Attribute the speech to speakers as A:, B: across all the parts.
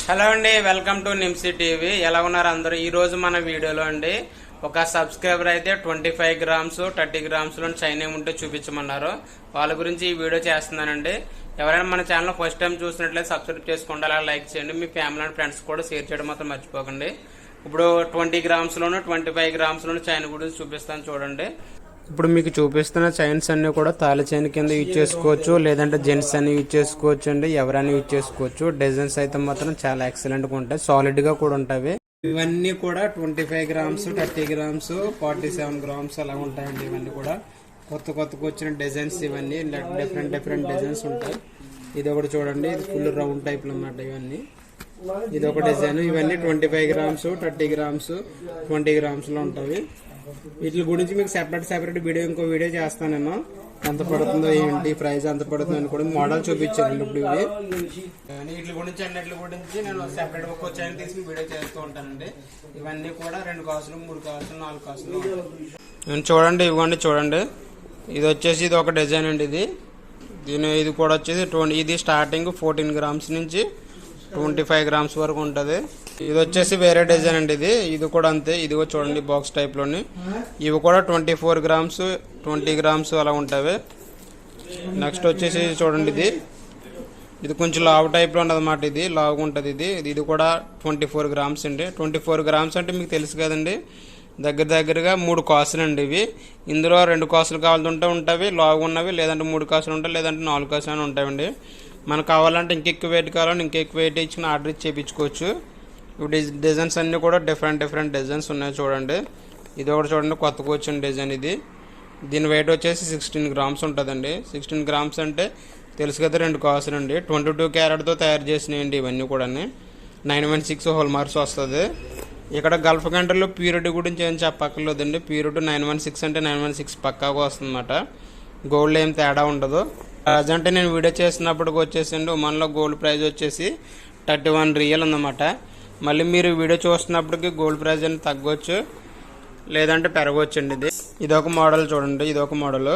A: Hello అండి, welcome to నిమ్సీ TV. ఎలా ఉన్నారు అందరూ? ఈ రోజు మన వీడియోలో అండి ఒక సబ్స్క్రైబర్ అయితే 25 గ్రామ్స్ 30 గ్రామ్స్ లో చైన్ ఉంటే చూపించమన్నారు. వాళ్ళ గురించి ఈ వీడియో చేస్తున్నానండి. ఎవరైనా మన ఛానల్ ఫస్ట్ టైం చూసినట్లయితే సబ్స్క్రైబ్ చేసుకోండి, అలా లైక్ చేయండి. మీ ఫ్యామిలీ అండ్ ఫ్రెండ్స్ కూడా షేర్ చేయడం మాత్రం మర్చిపోకండి. ఇప్పుడు 20 గ్రామ్స్ లోను 25 గ్రామ్స్ లోను చైన్ గురించి చూపిస్తాను చూడండి. ఇప్పుడు మీకు చూపిస్తున్న చైన్స్ అన్ని కూడా తాళి చైన్ కింద యూజ్ చేసుకోవచ్చు, లేదంటే జెంట్స్ అని యూజ్ చేసుకోవచ్చు అండి, ఎవరైనా యూజ్ చేసుకోవచ్చు. డిజైన్స్ అయితే మాత్రం చాలా ఎక్సలెంట్ గా ఉంటాయి, సాలిడ్ గా కూడా ఉంటాయి. ఇవన్నీ కూడా 25 గ్రామ్స్ 30 గ్రామ్స్ 47 గ్రామ్స్ అలా ఉంటాయండి. ఇవన్నీ కూడా కొత్తగా వచ్చిన డిజైన్స్, ఇవన్నీ డిఫరెంట్ డిజైన్స్ ఉంటాయి. ఇది ఒకటి చూడండి, ఇది ఫుల్ రౌండ్ టైప్ అన్నమాట. ఇవన్నీ ఇది ఒక డిజైన్. ఇవన్నీ 25 గ్రామ్స్ 30 గ్రామ్స్ 20 గ్రామ్స్ లో ఉంటాయి. వీటి గురించి మీకు సెపరేట్ వీడియో ఇంకో వీడియో చేస్తాను నేను. ఎంత పడుతుందో ఏంటి ప్రైస్ ఎంత పడుతుందో అని కూడా మోడల్ చూపించాను. ఇప్పుడు ఇవి వీటి గురించి అన్నిటి గురించి నేను సెపరేట్ ఒక చైన్ తీసి వీడియో చేస్తూ ఉంటానండి. ఇవన్నీ కూడా 2 కాసులు 3 కాసులు 4 కాసులు చూడండి. ఇవ్వండి చూడండి, ఇది వచ్చేసి ఇది ఒక డిజైన్ అండి. ఇది కూడా వచ్చేసి ఇది స్టార్టింగ్ 14 గ్రామ్స్ నుంచి 25 గ్రామ్స్ వరకు ఉంటుంది. ఇది వచ్చేసి వేరే డిజైన్ అండి. ఇది కూడా అంతే. ఇది కూడా చూడండి బాక్స్ టైప్ లోని. ఇవి కూడా 24 గ్రామ్స్ 20 గ్రామ్స్ అలా ఉంటాయి. నెక్స్ట్ వచ్చేసి చూడండి, ఇది కొంచెం లావు టైప్ లో ఉండదు అన్నమాట. ఇది లావుగా ఉంటుంది. ఇది కూడా 24 గ్రామ్స్ అండి. 24 గ్రామ్స్ అంటే మీకు తెలుసు కదండి, దగ్గరగా 3 కాసులు అండి. ఇవి ఇందులో 2 కాసులు కావాలంటే ఉంటాయి లావుగా ఉన్నవి, లేదంటే 3 కాసులు ఉంటాయి, లేదంటే 4 కాసులు అని ఉంటాయండి. మనకు కావాలంటే ఇంకెక్కువ వెయిట్ కావాలంటే ఇంకెక్కువ వెయిట్ ఇచ్చిన ఆర్డర్ ఇచ్చి చేయించుకోవచ్చు. డిజైన్స్ అన్ని కూడా డిఫరెంట్ డిజైన్స్ ఉన్నాయి చూడండి. ఇది ఒకటి చూడండి, కొత్తగా వచ్చిన డిజైన్. దీని వెయిట్ వచ్చేసి 16 గ్రామ్స్ ఉంటుందండి. 16 గ్రామ్స్ అంటే తెలుసు కదా, 2 కాసులు అండి. 22 క్యారెట్తో తయారు చేసినాయండి ఇవన్నీ కూడా. 916 హోల్ మార్క్స్ వస్తుంది. ఇక్కడ గల్ఫ్ కంట్రీలో ప్యూరిటీ గురించి ఏం చెప్పక్కర్లేదండి. ప్యూరిటీ 916 అంటే 916 పక్కాగా వస్తుంది అన్నమాట. గోల్డ్ ఏం తేడా ఉండదు. ప్రజెంట్ నేను వీడియో చేసినప్పటికి వచ్చేసండి ఒమన్లో గోల్డ్ ప్రైస్ వచ్చేసి 31 రియల్ ఉందన్నమాట. మళ్ళీ మీరు వీడియో చూస్తున్నప్పటికి గోల్డ్ ప్రైస్ అని తగ్గవచ్చు, లేదంటే పెరగవచ్చు అండి. ఇది ఒక మోడల్ చూడండి, ఇది ఒక మోడల్.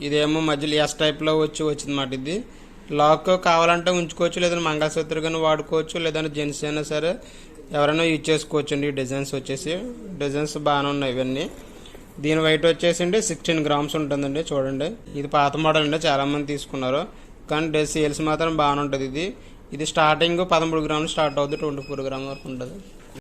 A: ఇదేమో మధ్యలో ఎస్ టైప్లో వచ్చిందన్నమాట. ఇది లాక్ కావాలంటే ఉంచుకోవచ్చు, లేదంటే మంగళసూత్ర కానీ వాడుకోవచ్చు, లేదంటే జెంట్స్ అయినా సరే ఎవరైనా యూజ్ చేసుకోవచ్చు అండి. ఈ డిజైన్స్ బాగానే ఉన్నాయి ఇవన్నీ. దీని వెయిట్ వచ్చేసి 16 గ్రామ్స్ ఉంటుందండి. చూడండి, ఇది పాత మోడల్ అండి, చాలా మంది తీసుకున్నారు, కానీ సేల్స్ మాత్రం బాగానే ఉంటుంది. ఇది స్టార్టింగ్ 13 గ్రాములు స్టార్ట్ అవుతుంది, 24 గ్రాముల వరకు ఉంటుంది.